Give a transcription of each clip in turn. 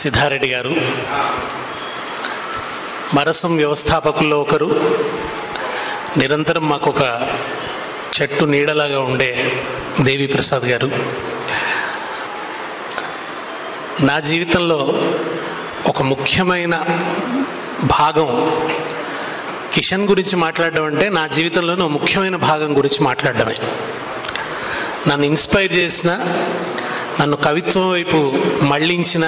సిద్ధారెడ్డి గారు, మరసం వ్యవస్థాపకుల్లో ఒకరు, నిరంతరం మాకు ఒక చెట్టు నీడలాగా ఉండే దేవి ప్రసాద్ గారు. నా జీవితంలో ఒక ముఖ్యమైన భాగం కిషన్ గురించి మాట్లాడడం అంటే నా జీవితంలోనే ఒక ముఖ్యమైన భాగం గురించి మాట్లాడడమే. నన్ను ఇన్స్పైర్ చేసిన, నన్ను కవిత్వం వైపు మళ్ళించిన,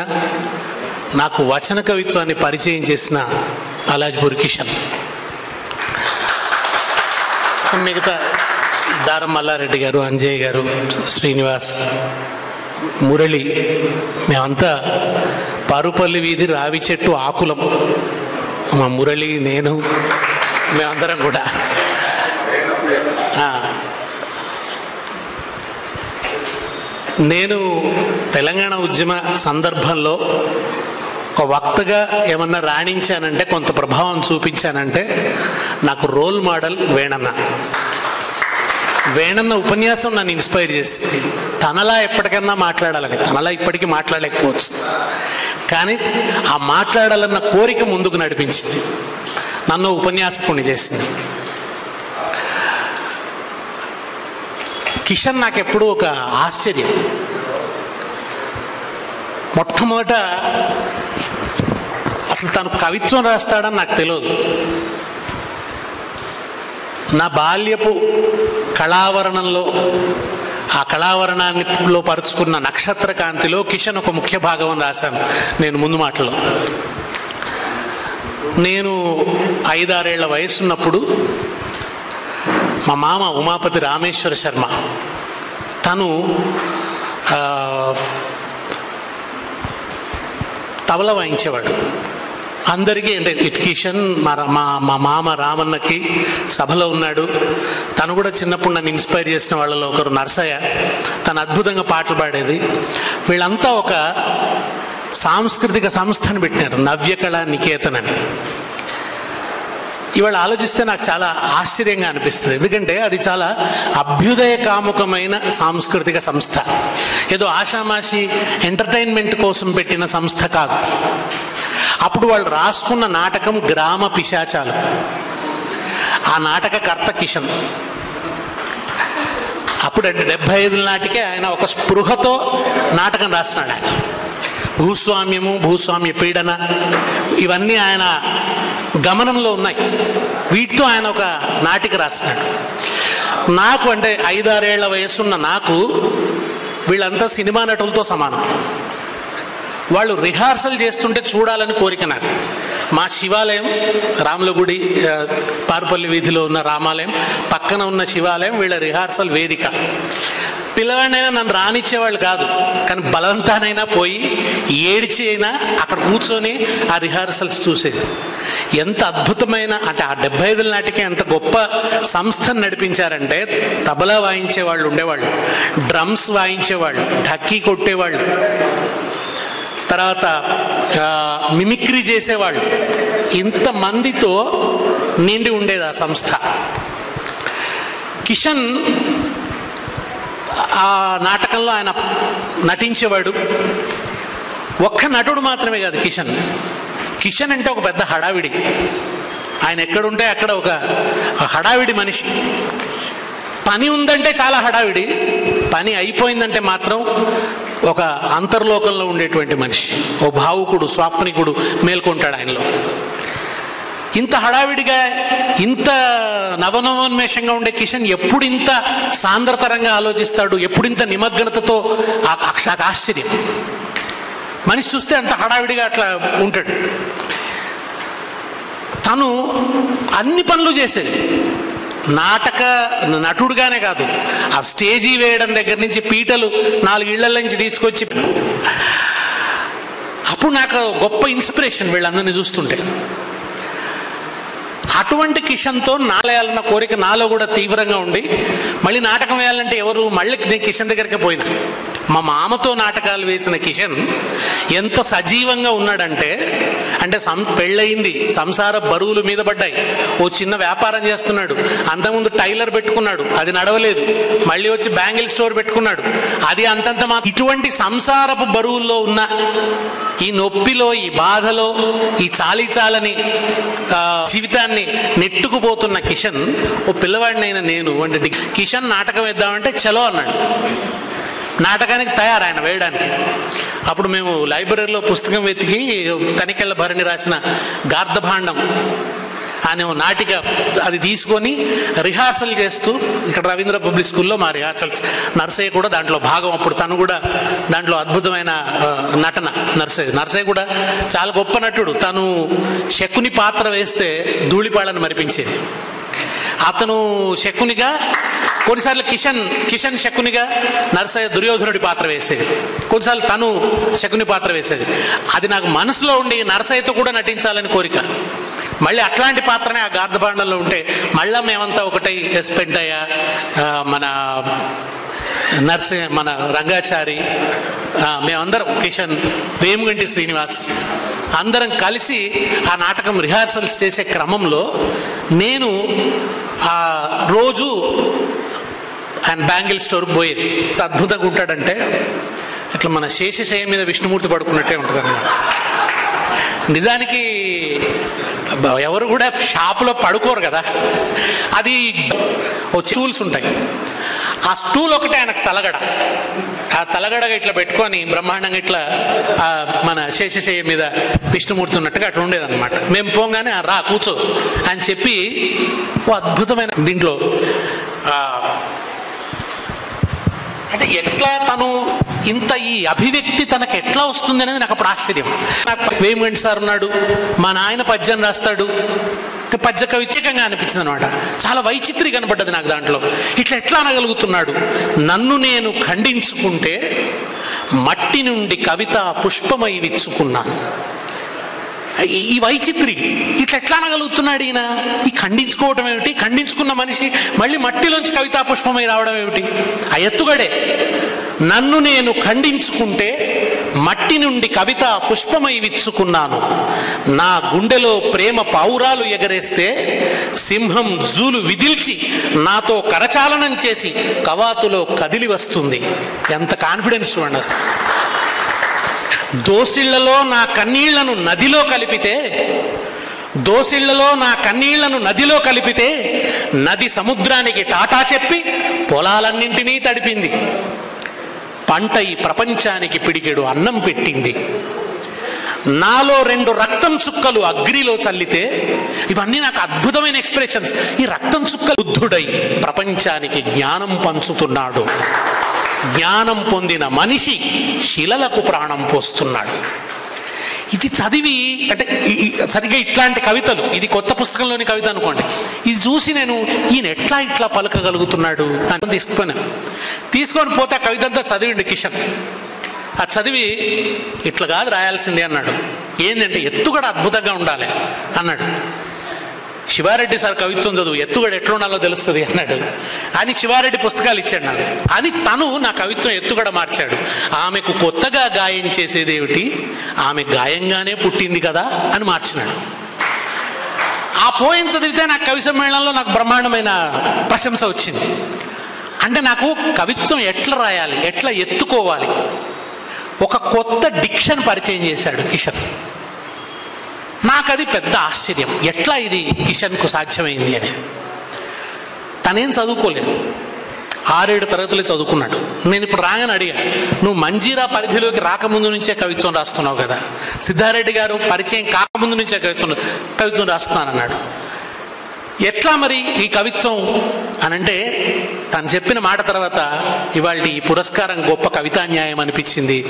నాకు వచన కవిత్వాన్ని పరిచయం చేసిన అలాజ్పూర్ కిషన్. మిగతా దారం మల్లారెడ్డి గారు, అంజయ్ గారు, శ్రీనివాస్, మురళి, మేమంతా పారుపల్లి వీధి రావి చెట్టు ఆకులం. మా మురళి, నేను, మేమందరం కూడా. నేను తెలంగాణ ఉద్యమ సందర్భంలో ఒక వక్తగా ఏమన్నా రాణించానంటే, కొంత ప్రభావం చూపించానంటే నాకు రోల్ మోడల్ వేణన్న. వేణన్న ఉపన్యాసం నన్ను ఇన్స్పైర్ చేసింది. తనలా ఎప్పటికన్నా మాట్లాడాలని, తనలా ఇప్పటికీ మాట్లాడలేకపోవచ్చు, కానీ ఆ మాట్లాడాలన్న కోరిక ముందుకు నడిపించింది, నన్ను ఉపన్యాసకుని చేసింది. కిషన్ నాకెప్పుడు ఒక ఆశ్చర్యం. మొట్టమొదట అసలు తను కవిత్వం రాస్తాడని నాకు తెలియదు. నా బాల్యపు కళావరణంలో, ఆ కళావరణాన్నిలో పరుచుకున్న నక్షత్ర కాంతిలో కిషన్ ఒక ముఖ్య భాగం అని రాశాను నేను ముందు మాటలో. నేను 5-6 ఏళ్ల వయసున్నప్పుడు మా మామ ఉమాపతి రామేశ్వర శర్మ, తను తబలా వాయించేవాడు అందరికీ. అంటే కిషన్ మా మామ రామన్నకి సభలో ఉన్నాడు. తను కూడా చిన్నప్పుడు నన్ను ఇన్స్పైర్ చేసిన వాళ్ళలో ఒకరు నర్సయ్య, తను అద్భుతంగా పాటలు పాడేది. వీళ్ళంతా ఒక సాంస్కృతిక సంస్థను పెట్టినారు, నవ్యకళా నికేతన్ అని. ఇవాళ ఆలోచిస్తే నాకు చాలా ఆశ్చర్యంగా అనిపిస్తుంది, ఎందుకంటే అది చాలా అభ్యుదయ కాముకమైన సాంస్కృతిక సంస్థ. ఏదో ఆషామాషి ఎంటర్టైన్మెంట్ కోసం పెట్టిన సంస్థ కాదు. అప్పుడు వాళ్ళు రాసుకున్న నాటకం గ్రామ పిశాచాలు. ఆ నాటకకర్త కిషన్. అప్పుడు 75 నాటికే ఆయన ఒక స్పృహతో నాటకం రాసినాడు. ఆయన భూస్వామ్యము, భూస్వామ్య పీడన, ఇవన్నీ ఆయన గమనంలో ఉన్నాయి. వీటితో ఆయన ఒక నాటిక రాసినాడు. నాకు అంటే 5-6 ఏళ్ల వయసున్న నాకు వీళ్ళంతా సినిమా నటులతో సమానం. వాళ్ళు రిహార్సల్ చేస్తుంటే చూడాలని కోరిక నాకు. మా శివాలయం, రాముల గుడి, పారుపల్లి వీధిలో ఉన్న రామాలయం, పక్కన ఉన్న శివాలయం వీళ్ళ రిహార్సల్ వేదిక. పిల్లవాడినైనా నన్ను రానిచ్చేవాళ్ళు కాదు, కానీ బలవంతానైనా పోయి ఏడ్చి అయినా అక్కడ కూర్చొని ఆ రిహార్సల్స్ చూసేది. ఎంత అద్భుతమైన, అంటే ఆ 75 నాటికే ఎంత గొప్ప సంస్థను నడిపించారంటే, తబలా వాయించే వాళ్ళు ఉండేవాళ్ళు, డ్రమ్స్ వాయించేవాళ్ళు, ఢక్కీ కొట్టేవాళ్ళు, తర్వాత మిమిక్రీ చేసేవాళ్ళు, ఇంతమందితో నిండి ఉండేది ఆ సంస్థ. కిషన్ ఆ నాటకంలో ఆయన నటించేవాడు. ఒక్క నటుడు మాత్రమే కాదు కిషన్. కిషన్ అంటే ఒక పెద్ద హడావిడి. ఆయన ఎక్కడుంటే అక్కడ ఒక హడావిడి మనిషి. పని ఉందంటే చాలా హడావిడి, పని అయిపోయిందంటే మాత్రం ఒక అంతర్లోకంలో ఉండేటువంటి మనిషి, ఓ భావుకుడు, స్వాప్నికుడు మేల్కొంటాడు ఆయనలో. ఇంత హడావిడిగా, ఇంత నవనవోన్మేషంగా ఉండే కిషన్ ఎప్పుడు ఇంత సాంద్రతరంగా ఆలోచిస్తాడు, ఎప్పుడు ఇంత నిమగ్నతతో, ఆశ్చర్యం. మనిషి చూస్తే అంత హడావిడిగా అట్లా ఉంటాడు. తను అన్ని పనులు చేసేది. నటుడుగానే కాదు, ఆ స్టేజీ వేయడం దగ్గర నుంచి పీటలు 4 ఇళ్ల నుంచి తీసుకొచ్చి. అప్పుడు నాకు గొప్ప ఇన్స్పిరేషన్ వీళ్ళందరినీ చూస్తుంటే. అటువంటి కిషన్తో నాలేయాలన్న కోరిక నాలో కూడా తీవ్రంగా ఉండి, మళ్ళీ నాటకం వేయాలంటే ఎవరు, మళ్ళీ నేను కిషన్ దగ్గరికి పోయినా. మా మామతో నాటకాలు వేసిన కిషన్ ఎంత సజీవంగా ఉన్నాడంటే, అంటే పెళ్ళయింది, సంసార బరువులు మీద పడ్డాయి, ఓ చిన్న వ్యాపారం చేస్తున్నాడు, అంతకుముందు టైలర్ పెట్టుకున్నాడు, అది నడవలేదు, మళ్ళీ వచ్చి బ్యాంగిల్ స్టోర్ పెట్టుకున్నాడు, అది అంతంత. ఇటువంటి సంసారపు బరువుల్లో ఉన్న ఈ నొప్పిలో, ఈ బాధలో, ఈ చాలని జీవితాన్ని నెట్టుకుపోతున్న కిషన్, ఓ పిల్లవాడినైనా నేను అంటే కిషన్ నాటకం వేద్దామంటే చలో అన్నాడు. నాటకానికి తయారు ఆయన వేయడానికి. అప్పుడు మేము లైబ్రరీలో పుస్తకం వెతికి తనికెళ్ళ భరణి రాసిన గార్ధభాండం అనే నాటిక అది తీసుకొని రిహార్సల్ చేస్తూ, ఇక్కడ రవీంద్ర పబ్లిక్ స్కూల్లో మా రిహార్సల్స్, నర్సయ్య కూడా దాంట్లో భాగం. అప్పుడు తను కూడా దాంట్లో అద్భుతమైన నటన. నర్సయ్య కూడా చాలా గొప్ప నటుడు. తను శకుని పాత్ర వేస్తే ధూళిపాళ్ళని మరిపించేది. అతను శకునిగా, కొన్నిసార్లు కిషన్ శకునిగా, నర్సయ్య దుర్యోధనుడి పాత్ర వేసేది, కొన్నిసార్లు తను శకుని పాత్ర వేసేది. అది నాకు మనసులో ఉండి నర్సయ్యతో కూడా నటించాలని కోరిక. మళ్ళీ అట్లాంటి పాత్రనే ఆ గార్ధభాండంలో ఉంటే మళ్ళా మేమంతా ఒకటై, ఎస్ పెంటయ్య, మన నర్సయ్య, మన రంగాచారి, మేమందరం, కిషన్, వేముగంటి శ్రీనివాస్ అందరం కలిసి ఆ నాటకం రిహార్సల్స్ చేసే క్రమంలో నేను ఆ రోజు ఆయన బ్యాంగిల్ స్టోర్కి పోయేది. అద్భుతంగా ఉంటాడంటే ఇట్లా మన శేషశయ్య మీద విష్ణుమూర్తి పడుకున్నట్టే ఉంటుంది అన్నమాట. నిజానికి ఎవరు కూడా షాపులో పడుకోరు కదా, అది ఓ స్టూల్స్ ఉంటాయి, ఆ స్టూల్ ఒకటే ఆయనకు తలగడ. ఆ తలగడగా ఇట్లా పెట్టుకొని బ్రహ్మాండంగా ఇట్లా మన శేషశయ్య మీద విష్ణుమూర్తి ఉన్నట్టుగా అట్లా ఉండేదన్నమాట. మేము పోగానే రా కూర్చో అని చెప్పి ఓ అద్భుతమైన దీంట్లో అంటే ఎట్లా తను ఇంత ఈ అభివ్యక్తి తనకు ఎట్లా వస్తుంది అనేది నాకు అప్పుడు ఆశ్చర్యం. నాకు వేముగంటి సార్ ఉన్నాడు, మా నాయన పద్యం రాస్తాడు, పద్య కవిత్యకంగా అనిపించింది అనమాట. చాలా వైచిత్రి కనపడ్డది నాకు దాంట్లో. ఇట్లా ఎట్లా అనగలుగుతున్నాడు? నన్ను నేను ఖండించుకుంటే మట్టి నుండి కవిత పుష్పమై విచ్చుకున్నాను. ఈ వైచిత్రి ఇట్లా ఎట్లా అనగలుగుతున్నాడు ఈయన? ఈ ఖండించుకోవటం ఏమిటి? ఖండించుకున్న మనిషి మళ్ళీ మట్టిలోంచి కవితా పుష్పమై రావడం ఏమిటి? ఆ ఎత్తుగడే. నన్ను నేను ఖండించుకుంటే మట్టి నుండి కవిత పుష్పమై విచ్చుకున్నాను. నా గుండెలో ప్రేమ పావురాలు ఎగరేస్తే సింహం జూలు విదిల్చి నాతో కరచాలనం చేసి కవాతులో కదిలి వస్తుంది. ఎంత కాన్ఫిడెన్స్ చూడండి అసలు. దోసిళ్లలో నా కన్నీళ్లను నదిలో కలిపితే నది సముద్రానికి టాటా చెప్పి పొలాలన్నింటినీ తడిపింది. పంట ఈ ప్రపంచానికి పిడికెడు అన్నం పెట్టింది. నాలో 2 రక్తం చుక్కలు అగ్నిలో చల్లితే, ఇవన్నీ నాకు అద్భుతమైన ఎక్స్ప్రెషన్స్. ఈ రక్తం చుక్కలు బుద్ధుడై ప్రపంచానికి జ్ఞానం పంచుతున్నాడు. జ్ఞానం పొందిన మనిషి శిలలకు ప్రాణం పోస్తున్నాడు. ఇది చదివి అంటే సరిగ్గా ఇట్లాంటి కవితలు, ఇది కొత్త పుస్తకంలోని కవిత అనుకోండి, ఇది చూసి నేను ఈయన ఇట్లా పలకగలుగుతున్నాడు అని తీసుకొని పోతే ఆ కవిత అంతా చదివిండి కిషన్. అది చదివి ఇట్లా కాదు రాయాల్సిందే అన్నాడు. ఏంటంటే ఎత్తుగడ అద్భుతంగా ఉండాలి అన్నాడు. శివారెడ్డి సార్ కవిత్వం చదువు, ఎత్తుగడ ఎట్లా ఉండాలో తెలుస్తుంది అన్నాడు. అని శివారెడ్డి పుస్తకాలు ఇచ్చాడు నాకు. అని తను నా కవిత్వం ఎత్తుగడ మార్చాడు. ఆమెకు కొత్తగా గాయం చేసేదేమిటి, ఆమె గాయంగానే పుట్టింది కదా అని మార్చినాడు. ఆ పోయం చదివితే నాకు కవి సమ్మేళనంలో నాకు బ్రహ్మాండమైన ప్రశంస వచ్చింది. అంటే నాకు కవిత్వం ఎట్లా రాయాలి, ఎట్లా ఎత్తుకోవాలి, ఒక కొత్త డిక్షన్ పరిచయం చేశాడు కిషన్. నాకు అది పెద్ద ఆశ్చర్యం, ఎట్లా ఇది కిషన్కు సాధ్యమైంది అని. తనేం చదువుకోలేదు, 6-7 తరగతులు చదువుకున్నాడు. నేను ఇప్పుడు రాగానే అడిగా, నువ్వు మంజీరా పరిధిలోకి రాకముందు నుంచే కవిత్వం రాస్తున్నావు కదా, సిద్ధారెడ్డి గారు పరిచయం కాకముందు నుంచే కవిత్వం రాస్తున్నానన్నాడు. ఎట్లా మరి ఈ కవిత్వం అనంటే, తను చెప్పిన మాట తర్వాత ఇవాళ ఈ పురస్కారం గొప్ప కవితాన్యాయం అనిపించింది.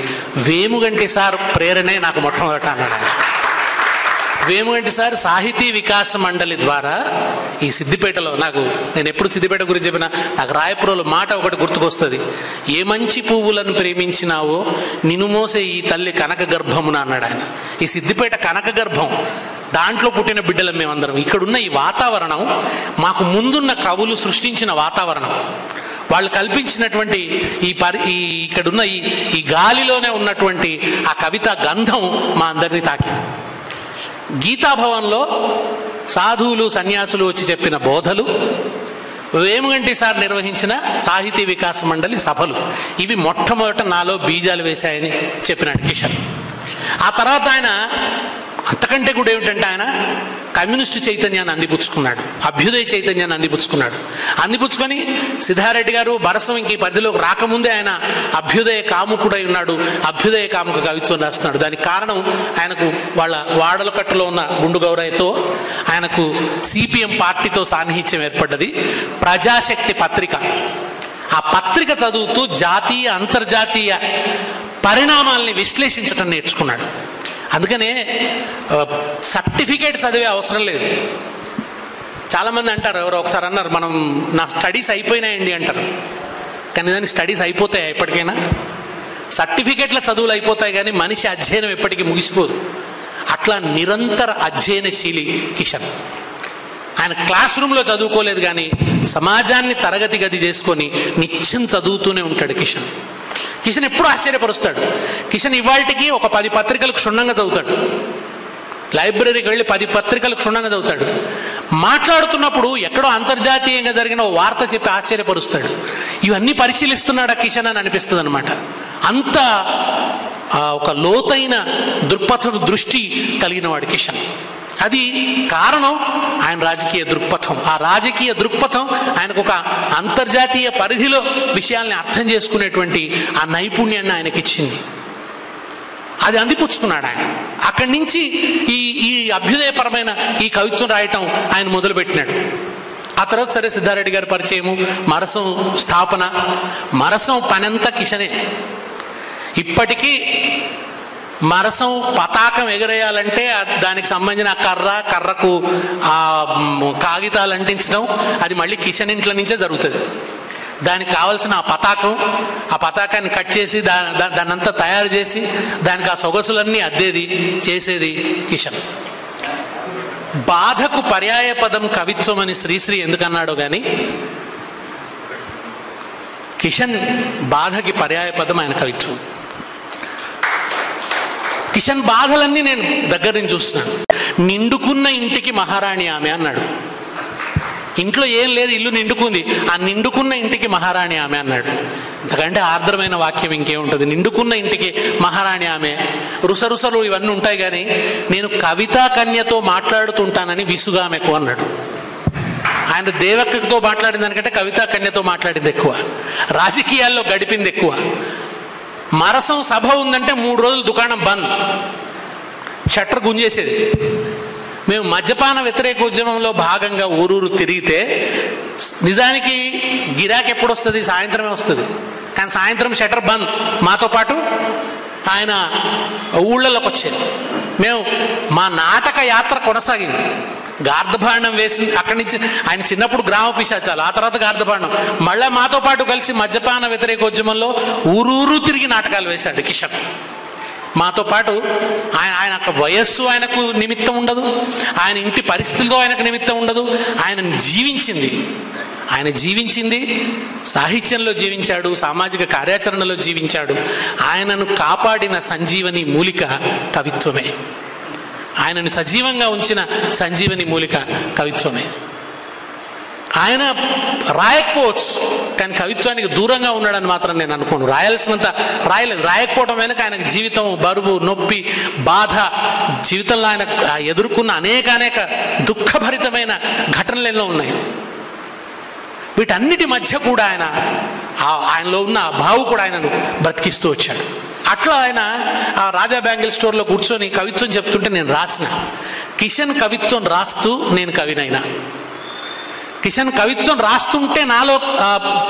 వేముగంటి సార్ ప్రేరణే నాకు మొట్టమొదట అన్నాడు. వేముగంటి సార్ సాహితీ వికాస మండలి ద్వారా ఈ సిద్దిపేటలో, నేను ఎప్పుడు సిద్దిపేట గురించి చెప్పినా నాకు రాయపురంలో మాట ఒకటి గుర్తుకొస్తుంది. ఏ మంచి పువ్వులను ప్రేమించినావో నిన్ను మోసే ఈ తల్లి కనక గర్భమున అన్నాడు ఆయన. ఈ సిద్దిపేట కనక గర్భం, దాంట్లో పుట్టిన బిడ్డలం మేమందరం. ఇక్కడున్న ఈ వాతావరణం మాకు ముందున్న కవులు సృష్టించిన వాతావరణం. వాళ్ళు కల్పించినటువంటి ఇక్కడున్న ఈ గాలిలోనే ఉన్నటువంటి ఆ కవిత గంధం మా అందరినీ తాకింది. గీతాభవన్లో సాధువులు సన్యాసులు వచ్చి చెప్పిన బోధలు, వేమగంటి సార్ నిర్వహించిన సాహితీ వికాస మండలి సభలు, ఇవి మొట్టమొదట నాలో బీజాలు వేశాయని చెప్పినాడు కిషన్. ఆ తర్వాత ఆయన అంతకంటే కూడా ఏమిటంటే ఆయన కమ్యూనిస్టు చైతన్యాన్ని అందిపుచ్చుకున్నాడు, అభ్యుదయ చైతన్యాన్ని అందిపుచ్చుకున్నాడు. అందిపుచ్చుకొని సిద్ధారెడ్డి గారు బరసం ఇంక ఈ పరిధిలోకి రాకముందే ఆయన అభ్యుదయ కాముకుడై ఉన్నాడు, అభ్యుదయ కాముక కవిత్వం రాస్తున్నాడు. దానికి కారణం ఆయనకు వాళ్ళ వాడలకట్టులో ఉన్న గుండు గౌరయ్యతో ఆయనకు సిపిఎం పార్టీతో సాన్నిహిత్యం ఏర్పడ్డది. ప్రజాశక్తి పత్రిక, ఆ పత్రిక చదువుతూ జాతీయ అంతర్జాతీయ పరిణామాల్ని విశ్లేషించటం నేర్చుకున్నాడు. అందుకనే సర్టిఫికేట్ చదివే అవసరం లేదు. చాలామంది అంటారు, ఎవరో ఒకసారి అన్నారు, మనం నా స్టడీస్ అయిపోయినాయండి అంటారు. కానీ దాని స్టడీస్ అయిపోతాయి ఎప్పటికైనా? సర్టిఫికేట్ల చదువులు అయిపోతాయి కానీ మనిషి అధ్యయనం ఎప్పటికీ ముగిసిపోదు. అట్లా నిరంతర అధ్యయనశీలి కిషన్. ఆయన క్లాస్ రూమ్లో చదువుకోలేదు కానీ సమాజాన్ని తరగతి గది చేసుకొని నిత్యం చదువుతూనే ఉంటాడు కిషన్. కిషన్ ఎప్పుడు ఆశ్చర్యపరుస్తాడు. కిషన్ ఇవాళకి ఒక 10 పత్రికలకు క్షుణ్ణంగా చదువుతాడు. లైబ్రరీకి వెళ్ళి 10 పత్రికలకు క్షుణ్ణంగా చదువుతాడు. మాట్లాడుతున్నప్పుడు ఎక్కడో అంతర్జాతీయంగా జరిగిన ఓ వార్త చెప్పి ఆశ్చర్యపరుస్తాడు. ఇవన్నీ పరిశీలిస్తున్నాడా కిషన్ అని అనిపిస్తుంది అనమాట. అంత ఒక లోతైన దృష్టి కలిగిన వాడు కిషన్. అది కారణం ఆయన రాజకీయ దృక్పథం. ఆ రాజకీయ దృక్పథం ఆయనకు ఒక అంతర్జాతీయ పరిధిలో విషయాల్ని అర్థం చేసుకునేటువంటి ఆ నైపుణ్యాన్ని ఆయనకిచ్చింది. అది అందిపుచ్చుకున్నాడు ఆయన. అక్కడి నుంచి ఈ అభ్యుదయపరమైన ఈ కవిత్వం రాయటం ఆయన మొదలుపెట్టినాడు. ఆ తర్వాత సరే సిద్ధారెడ్డి గారి పరిచయము, మరసం స్థాపన, మరసం పనంతా కిషనే. ఇప్పటికీ మరసం పతాకం ఎగరేయాలంటే దానికి సంబంధించిన కర్రకు ఆ కాగితాలు అంటించడం అది మళ్ళీ కిషన్ ఇంట్ల నుంచే జరుగుతుంది. దానికి కావాల్సిన ఆ పతాకాన్ని కట్ చేసి దాన్నంతా తయారు చేసి దానికి ఆ సొగసులన్నీ అద్దేది చేసేది కిషన్. బాధకు పర్యాయ పదం కవిత్వం అని శ్రీశ్రీ ఎందుకన్నాడో కానీ కిషన్ బాధకి పర్యాయ పదం ఆయన కవిత్వం. కిషన్ బాధలన్నీ నేను దగ్గర నుంచి చూస్తున్నాను. నిండుకున్న ఇంటికి మహారాణి ఆమె అన్నాడు. ఇంట్లో ఏం లేదు, ఇల్లు నిండుకుంది, ఆ నిండుకున్న ఇంటికి మహారాణి ఆమె అన్నాడు. ఎందుకంటే ఆర్ద్రమైన వాక్యం ఇంకేముంటుంది? నిండుకున్న ఇంటికి మహారాణి ఆమె. రుసరుసలు ఇవన్నీ ఉంటాయి కానీ నేను కవితా కన్యతో మాట్లాడుతుంటానని విసుగామెకు అన్నాడు. ఆయన దేవక్కతో మాట్లాడిన దానికంటే కవితా కన్యతో మాట్లాడింది ఎక్కువ, రాజకీయాల్లో గడిపింది ఎక్కువ. మరసం సభ ఉందంటే 3 రోజులు దుకాణం బంద్, షట్టర్ గుంజేసేది. మేము మద్యపాన వ్యతిరేక ఉద్యమంలో భాగంగా ఊరూరు తిరిగితే నిజానికి గిరాకీ ఎప్పుడు వస్తుంది? సాయంత్రమే వస్తుంది. కానీ సాయంత్రం షట్టర్ బంద్. మాతో పాటు ఆయన ఊళ్ళలోకి వచ్చేది. మేము మా నాటక యాత్ర కొనసాగింది. గార్ధబాండం వేసి అక్కడి నుంచి ఆయన చిన్నప్పుడు గ్రామ పిశాచాలు, ఆ తర్వాత గార్ధబాండం, మళ్ళీ మాతో పాటు కలిసి మద్యపాన వ్యతిరేకోద్యమంలో ఊరూరు తిరిగి నాటకాలు వేశాడు కిషన్. మాతో పాటు ఆయన వయస్సు ఆయనకు నిమిత్తం ఉండదు, ఆయన ఇంటి పరిస్థితులతో ఆయనకు నిమిత్తం ఉండదు. ఆయన జీవించింది సాహిత్యంలో జీవించాడు, సామాజిక కార్యాచరణలో జీవించాడు. ఆయనను కాపాడిన సంజీవని మూలిక కవిత్వమే. ఆయనని సజీవంగా ఉంచిన సంజీవని మూలిక కవిత్వమే. ఆయన రాయకపోవచ్చు కానీ కవిత్వానికి దూరంగా ఉన్నాడని మాత్రం నేను అనుకోను. రాయాల్సినంత రాయలేదు. రాయకపోవడం వెనక ఆయనకు జీవితం బరువు, నొప్పి, బాధ, జీవితంలో ఆయన ఎదుర్కొన్న అనేక దుఃఖభరితమైన ఘటనలు ఎన్నో ఉన్నాయి. వీటన్నిటి మధ్య కూడా ఆయనలో ఉన్న భావు కూడా ఆయనను బ్రతికిస్తూ వచ్చాడు. అట్లా ఆయన ఆ రాజా బ్యాంగిల్ స్టోర్లో కూర్చొని కవిత్వం చెప్తుంటే నేను రాసిన. కిషన్ కవిత్వం రాస్తూ నేను కవినైనా. కిషన్ కవిత్వం రాస్తుంటే నాలో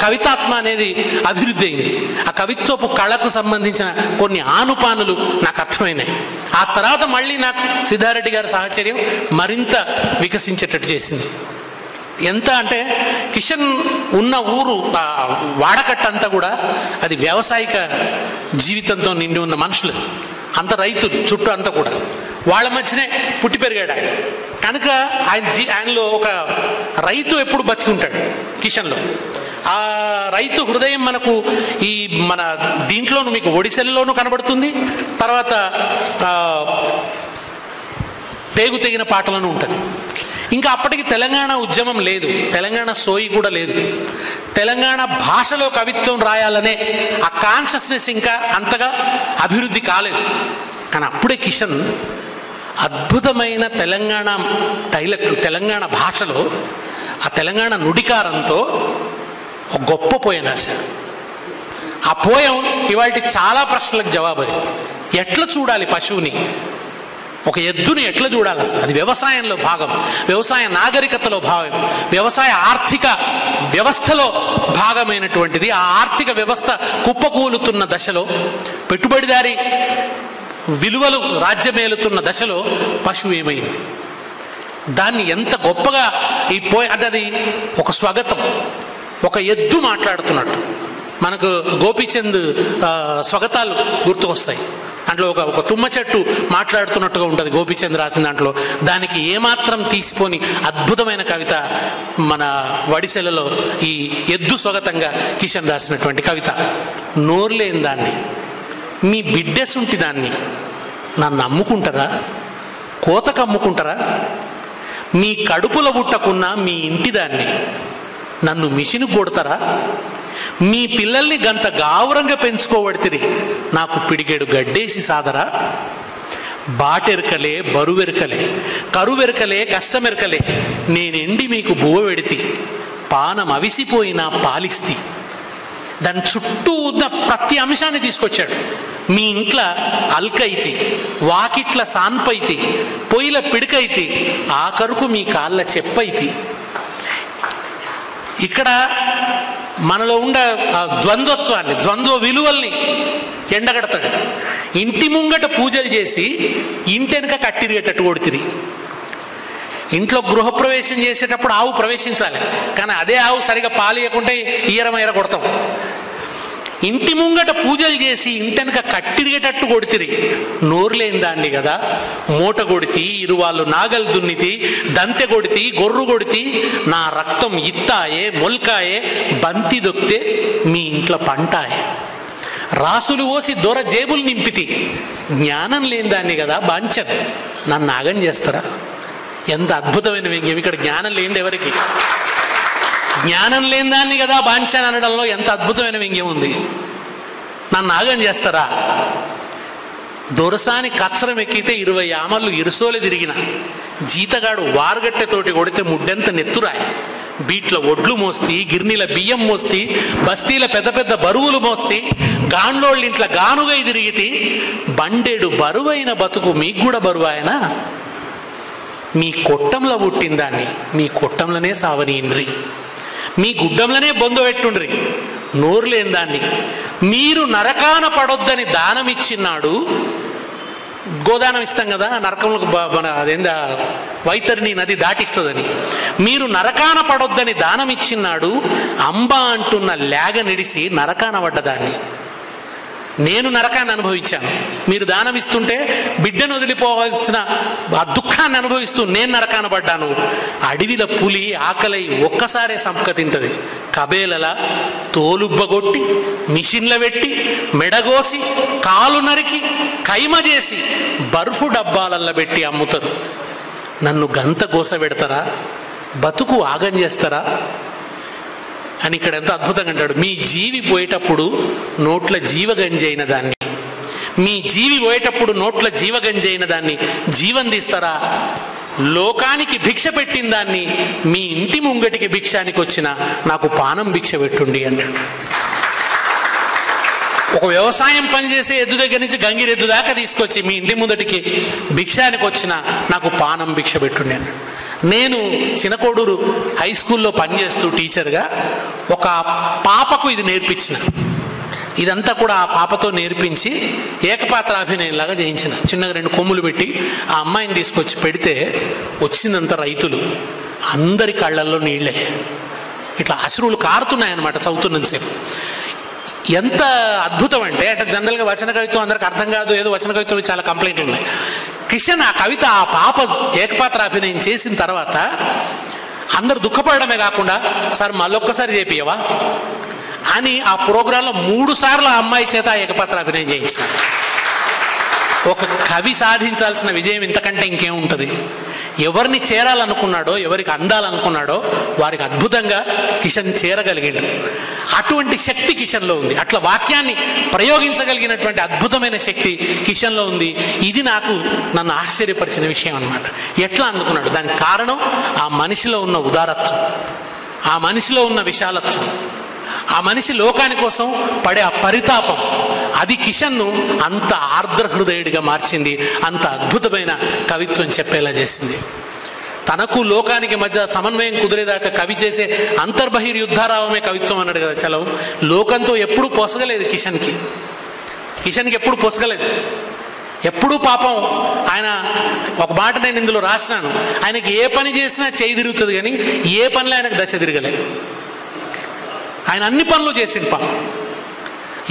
కవితాత్మ అనేది అభివృద్ధి అయింది. ఆ కవిత్వపు కళకు సంబంధించిన కొన్ని ఆనుపానులు నాకు అర్థమైనాయి. ఆ తర్వాత మళ్ళీ నాకు సిద్ధారెడ్డి గారి సాహచర్యం మరింత వికసించేటట్టు చేసింది. ఎంత అంటే కిషన్ ఉన్న ఊరు వాడకట్టంతా కూడా అది వ్యావసాయిక జీవితంతో నిండి ఉన్న మనుషులు, అంత రైతులు చుట్టూ అంతా కూడా వాళ్ళ మధ్యనే పుట్టి పెరిగాడు ఆయన. కనుక ఆయనలో ఒక రైతు ఎప్పుడు బతికి ఉంటాడు కిషన్లో. ఆ రైతు హృదయం మనకు ఈ మన దీంట్లోనూ మీకు ఒడిశెల్లోనూ కనబడుతుంది, తర్వాత పేగు తెగిన పాటలను ఉంటుంది. ఇంకా అప్పటికి తెలంగాణ ఉద్యమం లేదు, తెలంగాణ సోయి కూడా లేదు, తెలంగాణ భాషలో కవిత్వం రాయాలనే ఆ కాన్షియస్నెస్ ఇంకా అంతగా అభివృద్ధి కాలేదు. కానీ అప్పుడే కిషన్ అద్భుతమైన తెలంగాణ డైలెక్ట్, తెలంగాణ భాషలో ఆ తెలంగాణ నుడికారంతో ఒక గొప్ప పోయం రాశాడు. ఆ పోయం ఇవాళ చాలా ప్రశ్నలకు జవాబు. అది ఎట్లా చూడాలి పశువుని, ఒక ఎద్దుని ఎట్లా చూడాలి, అసలు అది వ్యవసాయంలో భాగం, వ్యవసాయ నాగరికతలో భాగం, వ్యవసాయ ఆర్థిక వ్యవస్థలో భాగమైనటువంటిది. ఆ ఆర్థిక వ్యవస్థ కుప్పకూలుతున్న దశలో, పెట్టుబడిదారి విలువలు రాజ్యమేలుతున్న దశలో పశువు ఏమైంది, దాన్ని ఎంత గొప్పగా ఈ అంటే అది ఒక స్వాగతం, ఒక ఎద్దు మాట్లాడుతున్నట్టు. మనకు గోపీచంద్ స్వాగతాలు గుర్తుకొస్తాయి. దాంట్లో ఒక తుమ్మ చెట్టు మాట్లాడుతున్నట్టుగా ఉంటుంది గోపీచంద్ రాసిన దాంట్లో. దానికి ఏమాత్రం తీసిపోని అద్భుతమైన కవిత మన వడిసెలలో ఈ ఎద్దు స్వాగతంగా కిషన్ రాసినటువంటి కవిత. నోరులేని దాన్ని, మీ బిడ్డెసుంటి దాన్ని నన్ను అమ్ముకుంటారా, కోతకు అమ్ముకుంటారా? మీ కడుపుల పుట్టకున్నా మీ ఇంటి దాన్ని నన్ను మిషను కొడతారా? మీ పిల్లల్ని గంత గావురంగా పెంచుకోబడితిరి, నాకు పిడిగేడు గడ్డేసి సాదరా? బాటెరకలే బరువెరకలే కరువెరకలే కష్టమెరకలే, నేనెండి మీకు బువ్వ పెడితి, పానం అవిసిపోయినా పాలిస్తి. దాని చుట్టూ ఉన్న ప్రతి అంశాన్ని తీసుకొచ్చాడు. మీ ఇంట్లో అల్కైతి, వాకిట్ల సాన్పైతి, పొయ్యిల పిడికైతి, ఆఖరుకు మీ కాళ్ళ చెప్పైతి. ఇక్కడ మనలో ఉండే ద్వంద్వత్వాన్ని, ద్వంద్వ విలువల్ని ఎండగడతాడు. ఇంటి ముంగట పూజలు చేసి ఇంటెనక కట్టిరిగేటట్టు కొడుతుంది. ఇంట్లో గృహప్రవేశం చేసేటప్పుడు ఆవు ప్రవేశించాలి, కానీ అదే ఆవు సరిగా పాలియకుంటే ఈయరమైర కొడతాం. ఇంటి ముంగట పూజలు చేసి ఇంటెనక కట్టిరిగేటట్టు కొడితిరి, నోరులేని దాన్ని కదా మూట కొడితి, ఇరువాళ్ళు నాగలు దున్నితి, దంతె కొడితి, గొర్రు కొడితి, నా రక్తం ఇత్తాయే మొల్కాయే, బంతి దొక్కితే మీ ఇంట్లో పంటాయే, రాసులు పోసి దొర జేబులు నింపితి, జ్ఞానం లేని దాన్ని కదా బాంచన్ నన్ను నాగం చేస్తారా? ఎంత అద్భుతమైన వ్యంగ్యం. ఇక్కడ జ్ఞానం లేనిది ఎవరికి? జ్ఞానం లేని దాన్ని కదా బాంఛన్ అనడంలో ఎంత అద్భుతమైన వ్యంగ్యం ఉంది. నన్ను నాగం చేస్తారా? దొరసాని కచ్చరం ఎక్కితే 20 ఆమర్లు ఇరుసోలే తిరిగిన జీతగాడు వారుగట్టెతోటి కొడితే ముడ్డెంత నెత్తురాయి, బీట్ల ఒడ్లు మోస్తి, గిర్నీల బియ్యం మోస్తి, బస్తీల పెద్ద పెద్ద బరువులు మోస్తి, గాండ్లోళ్ళ ఇంట్లో గానుగై తిరిగితి, బండేడు బరువైన బతుకు మీకు కూడా బరువాయనా? మీ కొట్టంలో పుట్టిన దాన్ని మీ కొట్టంలోనే సావనీయండ్రి, మీ గుడ్డంలోనే బొందు పెట్టుండ్రి, నోరు లేని దాన్ని మీరు నరకాన పడొద్దని దానం ఇచ్చినాడు. గోదానం ఇస్తాం కదా నరకంలో, మన అదేందా వైతరిని నది దాటిస్తుందని. మీరు నరకాన పడొద్దని దానం ఇచ్చినాడు, అంబ అంటున్న లేగ నిడిసి నరకాన పడ్డదాన్ని. నేను నరకాన్ని అనుభవించాను, మీరు దానం ఇస్తుంటే బిడ్డను వదిలిపోవాల్సిన ఆ దుఃఖాన్ని అనుభవిస్తూ నేను నరకాన పడ్డాను. అడవిల పులి ఆకలై ఒక్కసారే సంపక తింటది, కబేలలా తోలుబ్బగొట్టి మిషన్ల పెట్టి మెడగోసి కాలు నరికి కైమ చేసి బర్ఫు డబ్బాలల్లో పెట్టి అమ్ముతారు. నన్ను గంత గోస పెడతారా? బతుకు ఆగం చేస్తారా అని ఇక్కడ ఎంత అద్భుతంగా అంటాడు. మీ జీవి పోయేటప్పుడు నోట్ల జీవగంజి అయిన దాన్ని, మీ జీవి పోయేటప్పుడు నోట్ల జీవగంజి అయిన దాన్ని జీవం తీస్తారా? లోకానికి భిక్ష పెట్టిన దాన్ని మీ ఇంటి ముంగటికి భిక్షానికి వచ్చిన నాకు పానం భిక్ష పెట్టుండి అన్నాడు. ఒక వ్యవసాయం పనిచేసే ఎద్దు దగ్గర నుంచి గంగిరెద్దు దాకా తీసుకొచ్చి మీ ఇంటి ముందటికి భిక్షానికి వచ్చిన నాకు పానం భిక్ష పెట్టుండి అన్నాడు. నేను చినకోడూరు హై స్కూల్లో పనిచేస్తూ టీచర్గా ఒక పాపకు ఇది నేర్పించిన. ఇదంతా కూడా ఆ పాపతో నేర్పించి ఏకపాత్ర అభినయంలాగా చేయించిన. చిన్నగా 2 కొమ్ములు పెట్టి ఆ అమ్మాయిని తీసుకొచ్చి పెడితే వచ్చిందంత రైతులు, అందరి కళ్ళల్లో నీళ్ళే, ఇట్లా అశ్రువులు కారుతున్నాయన్నమాట చదువుతున్నంతసేపు. ఎంత అద్భుతం అంటే జనరల్గా వచన కవిత్వం అందరికి అర్థం కాదు, ఏదో వచన కవిత్వం చాలా కంప్లైంట్లు ఉన్నాయి. కిషన్ ఆ కవిత, ఆ పాప ఏకపాత్ర అభినయం చేసిన తర్వాత అందరు దుఃఖపడమే కాకుండా సార్ మళ్ళొక్కసారి చేపియవా అని ఆ ప్రోగ్రాంలో 3 సార్లు ఆ అమ్మాయి చేత ఏకపాత్ర అభినయం చేయించినారు. ఒక కవి సాధించాల్సిన విజయం ఇంతకంటే ఇంకేముంటుంది? ఎవరిని చేరాలనుకున్నాడో, ఎవరికి అందాలనుకున్నాడో వారికి అద్భుతంగా కిషన్ చేరగలిగాడు. అటువంటి శక్తి కిషన్లో ఉంది. అట్లా వాక్యాన్ని ప్రయోగించగలిగినటువంటి అద్భుతమైన శక్తి కిషన్లో ఉంది. ఇది నన్ను ఆశ్చర్యపరిచిన విషయం అన్నమాట. ఎట్లా అందుకున్నాడు? దానికి కారణం ఆ మనిషిలో ఉన్న ఉదారత్వం, ఆ మనిషిలో ఉన్న విశాలత్వం, ఆ మనిషి లోకాని కోసం పడే ఆ పరితాపం. అది కిషన్ను అంత ఆర్ద్ర హృదయుడిగా మార్చింది, అంత అద్భుతమైన కవిత్వం చెప్పేలా చేసింది. తనకు లోకానికి మధ్య సమన్వయం కుదిరేదాకా కవి చేసే అంతర్బహిర్యుద్ధారావమే కవిత్వం అన్నాడు కదా చలం. లోకంతో ఎప్పుడూ పొసగలేదు కిషన్కి ఎప్పుడు పొసగలేదు. ఎప్పుడూ పాపం ఆయన ఒక మాట నేను ఇందులో రాసినాను, ఆయనకి ఏ పని చేసినా చేయి తిరుగుతుంది, కానీ ఏ పనిలో ఆయనకు దశ తిరగలేదు. ఆయన అన్ని పనులు చేసిండు పాపం.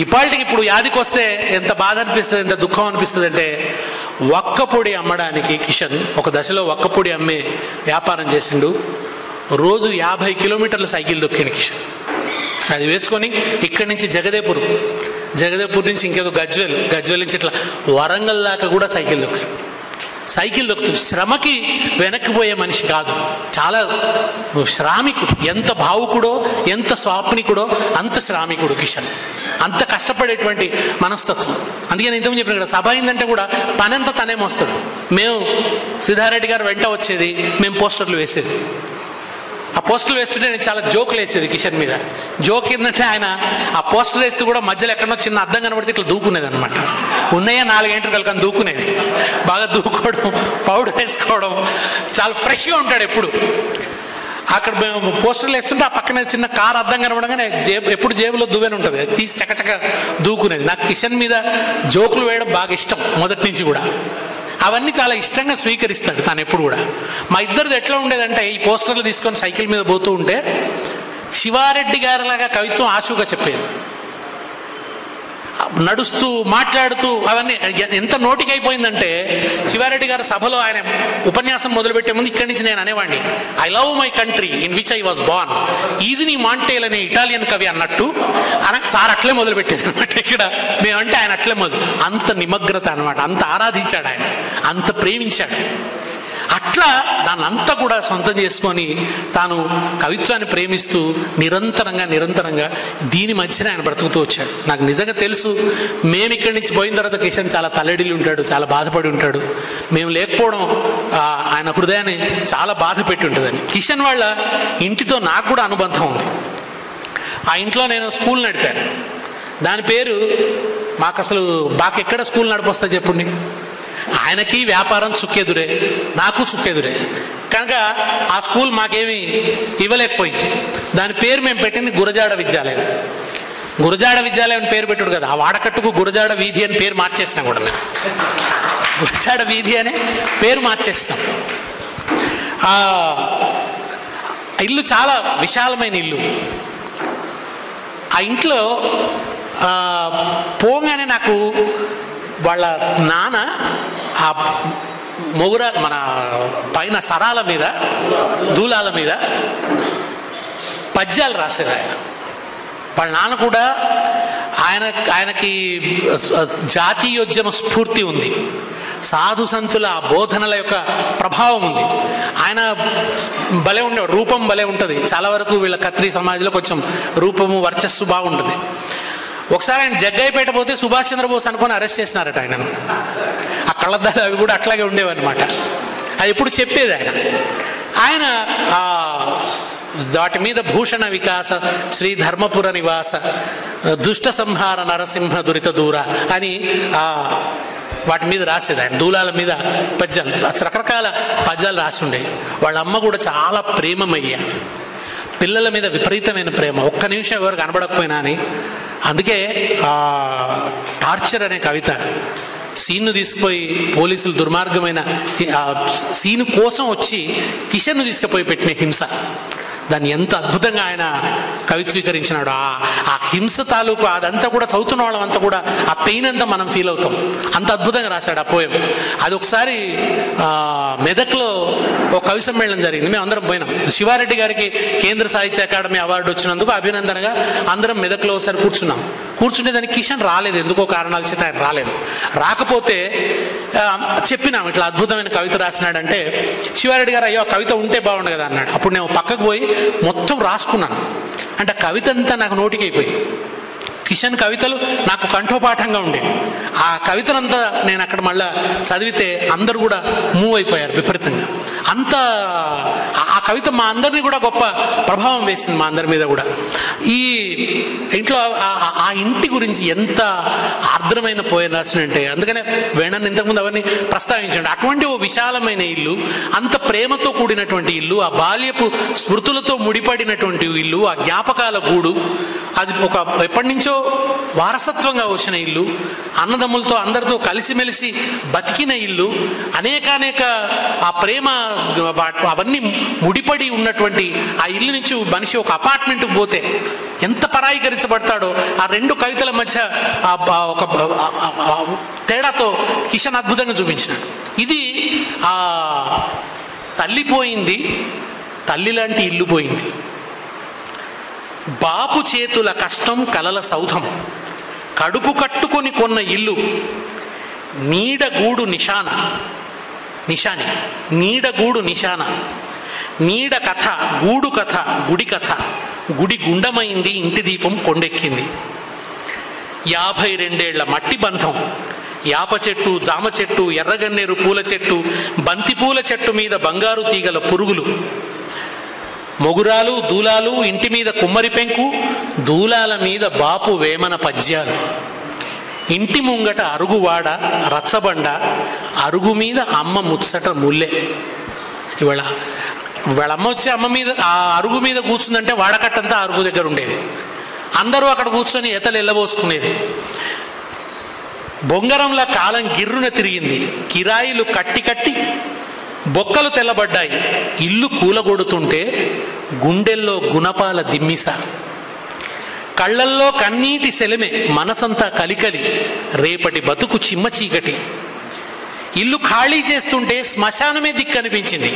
ఇప్పటికి ఇప్పుడు యాదికి వస్తే ఎంత బాధ అనిపిస్తుంది, ఎంత దుఃఖం అనిపిస్తుంది అంటే, వక్కపొడి అమ్మడానికి కిషన్ ఒక దశలో వక్కపొడి అమ్మే వ్యాపారం చేసిండు. రోజు 50 కిలోమీటర్ల సైకిల్ దొక్కిండు కిషన్. అది వేసుకొని ఇక్కడి నుంచి జగదేపూర్ నుంచి ఇంకేదో గజ్వేల్ నుంచి ఇట్లా వరంగల్ దాకా కూడా సైకిల్ దొక్కుతూ శ్రమకి వెనక్కిపోయే మనిషి కాదు, చాలా శ్రామికుడు. ఎంత భావుకుడో, ఎంత స్వాప్నికుడో అంత శ్రామికుడు కిషన్. అంత కష్టపడేటువంటి మనస్తత్వం. అందుకే నేను ఇంతకుముందు చెప్పిన కదా, సభ అయిందంటే కూడా పనంతా తనే మోస్తాడు. మేము సిద్ధారెడ్డి గారు వెంట వచ్చేది, మేము పోస్టర్లు వేసేది. ఆ పోస్టర్లు వేస్తుంటే నేను చాలా జోకులు వేసేది కిషన్ మీద. జోక్ ఏంటంటే, ఆయన ఆ పోస్టర్ వేస్తూ కూడా మధ్యలో ఎక్కడో చిన్న అద్దం కనబడితే ఇట్లా దూకునేది అనమాట. ఉన్నాయా 4 గంటలు కానీ దూకునేది. బాగా దూకోవడం, పౌడర్ వేసుకోవడం, చాలా ఫ్రెష్గా ఉంటాడు ఎప్పుడు. అక్కడ మేము పోస్టర్లు వేస్తుంటే ఆ పక్కన చిన్న కారు అద్దం కనబడగానే ఎప్పుడు జేబులో దువ్వెన ఉంటుంది, తీసి చకచక దూకునేది. నాకు కిషన్ మీద జోకులు వేయడం బాగా ఇష్టం మొదటి నుంచి కూడా. అవన్నీ చాలా ఇష్టంగా స్వీకరిస్తాడు తను ఎప్పుడు కూడా. మా ఇద్దరిది ఎట్లా ఉండేదంటే, ఈ పోస్టర్లు తీసుకొని సైకిల్ మీద పోతూ ఉంటే శివారెడ్డి గారిలాగా కవిత్వం ఆశుగా చెప్పేది. నడుస్తూ మాట్లాడుతూ అవన్నీ ఎంత నోటికి అయిపోయిందంటే, శివారెడ్డి గారి సభలో ఆయన ఉపన్యాసం మొదలుపెట్టే ముందు ఇక్కడి నుంచి నేను అనేవాడిని, I love my country in which I was born, Eugenio Montale అనే ఇటాలియన్ కవి అన్నట్టు సార్ అట్లే మొదలుపెట్టేది అనమాట. ఇక్కడ మేమంటే ఆయన అట్లే అంత నిమగ్నత అనమాట. అంత ఆరాధించాడు ఆయన, అంత ప్రేమించాడు. అట్లా దాన్ని అంతా కూడా సొంతం చేసుకొని తాను కవిత్వాన్ని ప్రేమిస్తూ నిరంతరంగా దీని మధ్యనే ఆయన బ్రతుకుతూ వచ్చాడు. నాకు నిజంగా తెలుసు, మేము ఇక్కడి నుంచి పోయిన తర్వాత కిషన్ చాలా తల్లడిల్లి ఉంటాడు, చాలా బాధపడి ఉంటాడు. మేము లేకపోవడం ఆయన హృదయాన్ని చాలా బాధ పెట్టి ఉంటుందని. కిషన్ వాళ్ళ ఇంటితో నాకు కూడా అనుబంధం ఉంది. ఆ ఇంట్లో నేను స్కూల్ నడిపాను. దాని పేరు మాకు అసలు ఎక్కడ స్కూల్ నడిపొస్తా చెప్పండి. ఆయనకి వ్యాపారం చుక్కెదురే, నాకు చుక్కెదురే కనుక ఆ స్కూల్ మాకేమీ ఇవ్వలేకపోయింది. దాని పేరు మేము పెట్టింది గురజాడ విద్యాలయం. గురజాడ విద్యాలయం పేరు పెట్టుడు కదా, ఆ వాడకట్టుకు గురజాడ వీధి అని పేరు మార్చేసినాం కూడా మేము. గురజాడ వీధి అనే పేరు మార్చేసినాం. ఆ ఇల్లు చాలా విశాలమైన ఇల్లు. ఆ ఇంట్లో పోగానే నాకు వాళ్ళ నాన్న ఆ మన పైన సరాల మీద, దూలాల మీద పద్యాలు రాసేది ఆయన. వాళ్ళ నాన్న కూడా ఆయనకి జాతీయోద్యమ స్ఫూర్తి ఉంది, సాధు సంతుల బోధనల యొక్క ప్రభావం ఉంది. ఆయన భలే ఉండేవాడు, రూపం భలే ఉంటుంది. చాలా వరకు వీళ్ళ ఖత్రీ సమాజంలో కొంచెం రూపము వర్చస్సు బాగుంటుంది. ఒకసారి ఆయన జగ్గయ్యపేట పోతే సుభాష్ చంద్రబోస్ అనుకొని అరెస్ట్ చేసినారట ఆయనను. ఆ కళ్ళద్దాలు అవి కూడా అట్లాగే ఉండేవన్నమాట. అది ఎప్పుడు చెప్పేది ఆయన వాటి మీద భూషణ వికాస శ్రీ ధర్మపుర నివాస దుష్ట సంహార నరసింహ దురిత దూర అని వాటి మీద రాసేది ఆయన. దూలాల మీద పద్యాలు, రకరకాల పద్యాలు రాసి ఉండేవి. వాళ్ళ అమ్మ కూడా చాలా ప్రేమమయ్యా, పిల్లల మీద విపరీతమైన ప్రేమ, ఒక్క నిమిషం ఎవరు కనబడకపోయినా అని. అందుకే టార్చర్ అనే కవిత, సీన్ను తీసుకుపోయి పోలీసులు దుర్మార్గమైన సీను కోసం వచ్చి కిషన్ను తీసుకుపోయి పెట్టిన హింస, దాన్ని ఎంత అద్భుతంగా ఆయన కవిత్వీకరించినాడు. ఆ హింస తాలూకు అదంతా కూడా చదువుతున్న వాళ్ళంతా కూడా ఆ పెయిన్ అంతా మనం ఫీల్ అవుతాం. అంత అద్భుతంగా రాశాడు ఆ పోయం. అది ఒకసారి మెదక్లో ఒక కవి సమ్మేళనం జరిగింది. మేము అందరం పోయినాం. శివారెడ్డి గారికి కేంద్ర సాహిత్య అకాడమీ అవార్డు వచ్చినందుకు అభినందనగా అందరం మెదక్లో ఒకసారి కూర్చున్నాం. కూర్చుంటే దానికి కిషన్ రాలేదు, ఎందుకో కారణాల చేత ఆయన రాలేదు. రాకపోతే చెప్పినాం ఇట్లా అద్భుతమైన కవిత రాసినాడంటే శివారెడ్డి గారు అయ్యో కవిత ఉంటే బాగుండు కదా అన్నాడు. అప్పుడు నేను పక్కకు పోయి మొత్తం రాసుకున్నాను. అంటే కవిత అంతా నాకు నోటికి అయిపోయి, కిషన్ కవితలు నాకు కంఠోపాఠంగా ఉండేవి. ఆ కవితనంతా నేను అక్కడ మళ్ళా చదివితే అందరూ కూడా మూవ్ అయిపోయారు విపరీతంగా. అంత ఆ కవిత మా అందరినీ కూడా గొప్ప ప్రభావం వేసింది, మా అందరి మీద కూడా. ఈ ఇంట్లో ఆ ఇంటి గురించి ఎంత ఆర్ద్రమైన పోయం రాసినంటే, అందుకనే వేణన్ ఇంతకుముందు అవన్నీ ప్రస్తావించండి. అటువంటి ఓ విశాలమైన ఇల్లు, అంత ప్రేమతో కూడినటువంటి ఇల్లు, ఆ బాల్యపు స్మృతులతో ముడిపడినటువంటి ఇల్లు, ఆ జ్ఞాపకాల గూడు, అది ఒక ఎప్పటి నుంచో వారసత్వంగా వచ్చిన ఇల్లు, అన్నదమ్ములతో అందరితో కలిసిమెలిసి బతికిన ఇల్లు, అనేక ఆ ప్రేమ అవన్నీ ముడిపడి ఉన్నటువంటి ఆ ఇల్లు నుంచి మనిషి ఒక అపార్ట్మెంట్కి పోతే ఎంత పరాయీకరించబడతాడో ఆ రెండు కవితల మధ్య ఒక తేడాతో కిషన్ అద్భుతంగా చూపించినాడు. ఇది ఆ తల్లి పోయింది, తల్లి లాంటి ఇల్లు పోయింది, బాపు చేతుల కష్టం కలల సౌధం, కడుపు కట్టుకొని కొన్న ఇల్లు, నీడగూడు నిశాని నీడగూడు నిశాన, నీడ కథ గూడు కథ గుడి కథ, గుడి గుండమైంది ఇంటి దీపం కొండెక్కింది. 52 మట్టి బంధం, యాప చెట్టు, జామ చెట్టు, ఎర్రగన్నేరు పూల చెట్టు, బంతి పూల చెట్టు మీద బంగారు తీగల పురుగులు, మొగురాలు దూలాలు, ఇంటి మీద కుమ్మరి పెంకు, దూలాల మీద బాపు వేమన పద్యాలు, ఇంటి ముంగట అరుగువాడ రచ్చబండ, అరుగు మీద అమ్మ ముచ్చట ముల్లె. ఇవాళ అమ్మ వచ్చి అమ్మ మీద ఆ అరుగు మీద కూర్చుందంటే వాడకట్టంతా అరుగు దగ్గర ఉండేది. అందరూ అక్కడ కూర్చొని ఎతలు ఎల్లబోసుకునేది. బొంగరంలా కాలం గిర్రున తిరిగింది, కిరాయిలు కట్టి బొక్కలు తెల్లబడ్డాయి, ఇల్లు కూలగొడుతుంటే గుండెల్లో గుణపాల దిమ్మిస, కళ్ళల్లో కన్నీటి సెలమే, మనసంతా కలికలి, రేపటి బతుకు చిమ్మ చీకటి. ఇల్లు ఖాళీ చేస్తుంటే శ్మశానమే దిక్కనిపించింది.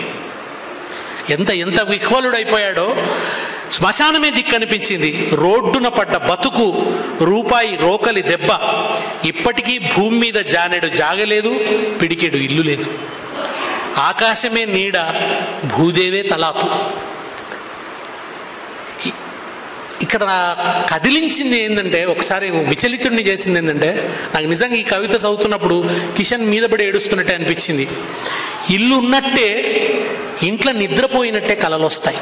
ఎంత విహ్వలుడైపోయాడో, శ్మశానమే దిక్కనిపించింది. రోడ్డున పడ్డ బతుకు, రూపాయి రోకలి దెబ్బ, ఇప్పటికీ భూమి మీద జానెడు జాగలేదు, పిడికెడు ఇల్లు లేదు, ఆకాశమే నీడ, భూదేవే తలాపు. ఇక్కడ కదిలించింది ఏంటంటే, ఒకసారి విచలితుడిని చేసింది ఏంటంటే, నాకు నిజంగా ఈ కవిత చదువుతున్నప్పుడు కిషన్ మీద పడి ఏడుస్తున్నట్టే అనిపించింది. ఇల్లు ఉన్నట్టే ఇంట్లో నిద్రపోయినట్టే కలలు వస్తాయి.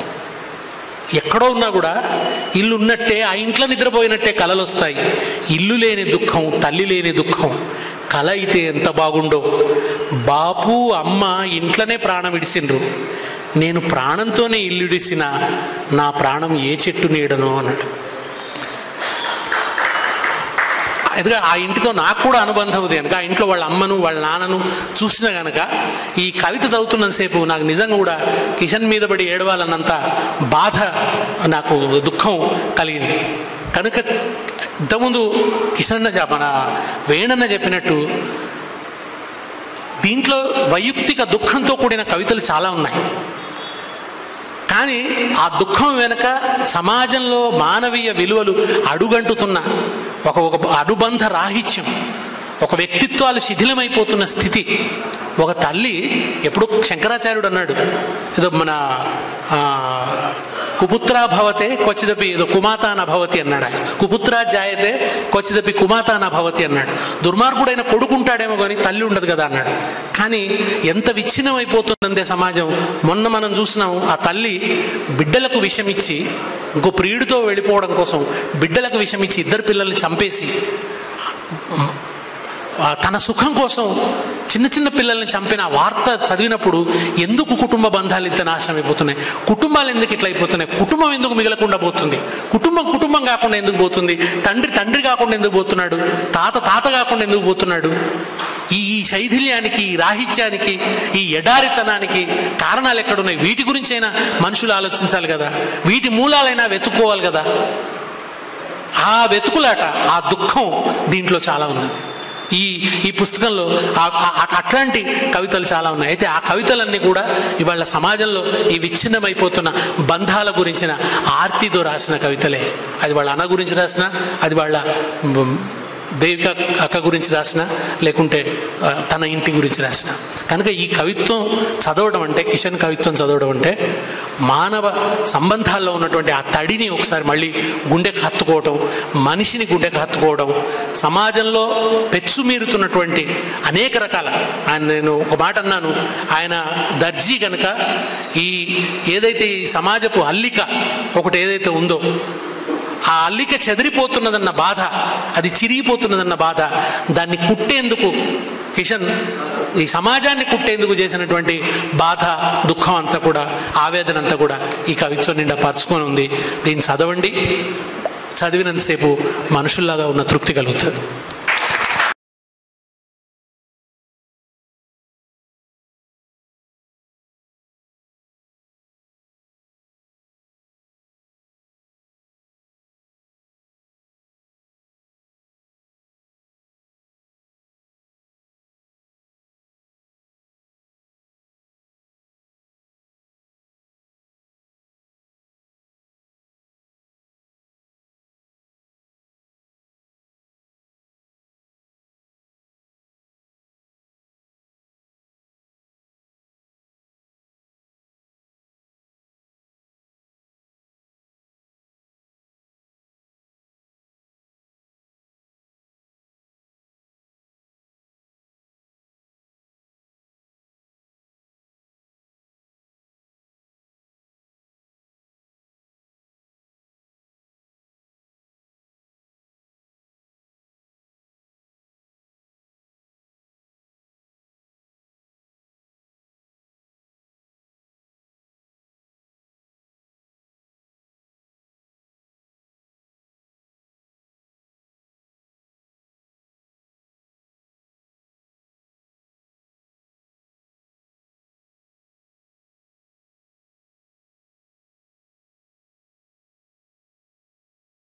ఎక్కడో ఉన్నా కూడా ఇల్లు ఉన్నట్టే ఆ ఇంట్లో నిద్రపోయినట్టే కలలు వస్తాయి. ఇల్లు లేని దుఃఖం, తల్లి లేని దుఃఖం, కల అయితే ఎంత బాగుండో. బాపు అమ్మ ఇంట్లోనే ప్రాణం విడిసిండ్రు, నేను ప్రాణంతోనే ఇల్లు విడిసిన నా ప్రాణం ఏ చెట్టు నీడనో అన్నాడు. ఎందుకంటే ఆ ఇంటితో నాకు కూడా అనుబంధం ఉంది కనుక, ఆ ఇంట్లో వాళ్ళ అమ్మను వాళ్ళ నాన్నను చూసిన కనుక ఈ కవిత చదువుతున్నంతసేపు నాకు నిజంగా కూడా కిషన్ మీద పడి ఏడవాలన్నంత బాధ, నాకు దుఃఖం కలిగింది. కనుక ఇంతకుముందు కిషన్ మన వేణన్న చెప్పినట్టు దీంట్లో వైయక్తిక దుఃఖంతో కూడిన కవితలు చాలా ఉన్నాయి. కానీ ఆ దుఃఖం వెనుక సమాజంలో మానవీయ విలువలు అడుగంటుతున్న ఒక అనుబంధ రాహిత్యం, ఒక వ్యక్తిత్వాలు శిథిలమైపోతున్న స్థితి. ఒక తల్లి, ఎప్పుడు శంకరాచార్యుడు అన్నాడు, ఏదో మన కుపుత్రా భవతే క్వచిదపి ఏదో కుమాతాన భవతి అన్నాడు. ఆయన కుపుత్రా జాయతే క్వచిదపి కుమాతాన భవతి అన్నాడు. దుర్మార్గుడైన కొడుకుంటాడేమో కానీ తల్లి ఉండదు కదా అన్నాడు. కానీ ఎంత విచ్ఛిన్నమైపోతుందంటే సమాజం. మొన్న మనం చూసినాం, ఆ తల్లి బిడ్డలకు విషం ఇచ్చి, ఇంకో ప్రియుడితో వెళ్ళిపోవడం కోసం బిడ్డలకు విషం ఇచ్చి 2 పిల్లల్ని చంపేసి తన సుఖం కోసం చిన్న చిన్న పిల్లల్ని చంపిన వార్త చదివినప్పుడు ఎందుకు కుటుంబ బంధాలు ఇంత నాశనం అయిపోతున్నాయి, కుటుంబాలు ఎందుకు ఇట్లా అయిపోతున్నాయి, కుటుంబం ఎందుకు మిగలకుండా పోతుంది, కుటుంబం కాకుండా ఎందుకు పోతుంది, తండ్రి కాకుండా ఎందుకు పోతున్నాడు, తాత కాకుండా ఎందుకు పోతున్నాడు, ఈ శైథిల్యానికి, ఈ రాహిత్యానికి, ఈ ఎడారితనానికి కారణాలు ఎక్కడున్నాయి? వీటి గురించైనా మనుషులు ఆలోచించాలి కదా, వీటి మూలాలైనా వెతుక్కోవాలి కదా. ఆ వెతుకులాట, ఆ దుఃఖం దీంట్లో చాలా ఉన్నది. ఈ పుస్తకంలో అట్లాంటి కవితలు చాలా ఉన్నాయి. అయితే ఆ కవితలన్నీ కూడా ఇవాళ సమాజంలో ఈ విచ్ఛిన్నమైపోతున్న బంధాల గురించిన ఆర్తితో రాసిన కవితలే. అది వాళ్ళ అన్న గురించి రాసిన, అది వాళ్ళ దేవిక అక్క గురించి రాసిన, లేకుంటే తన ఇంటి గురించి రాసిన. కనుక ఈ కవిత్వం చదవడం అంటే, కిషన్ కవిత్వం చదవడం అంటే మానవ సంబంధాల్లో ఉన్నటువంటి ఆ తడిని ఒకసారి మళ్ళీ గుండెకు హత్తుకోవడం, మనిషిని గుండెకు హత్తుకోవడం, సమాజంలో పెచ్చుమీరుతున్నటువంటి అనేక రకాల, నేను ఒక మాట అన్నాను, ఆయన దర్జీ కనుక ఈ ఏదైతే ఈ సమాజపు అల్లిక ఒకటి ఏదైతే ఉందో, ఆ అల్లిక చెదిరిపోతున్నదన్న బాధ, అది చిరిగిపోతున్నదన్న బాధ, దాన్ని కుట్టేందుకు కిషన్ ఈ సమాజాన్ని కుట్టేందుకు చేసినటువంటి బాధ, దుఃఖం అంతా కూడా, ఆవేదన అంతా కూడా ఈ కవిత్వం నిండా పరుచుకొని ఉంది. దీన్ని చదవండి, చదివినంతసేపు మనుషుల్లాగా ఉన్న తృప్తి కలుగుతుంది.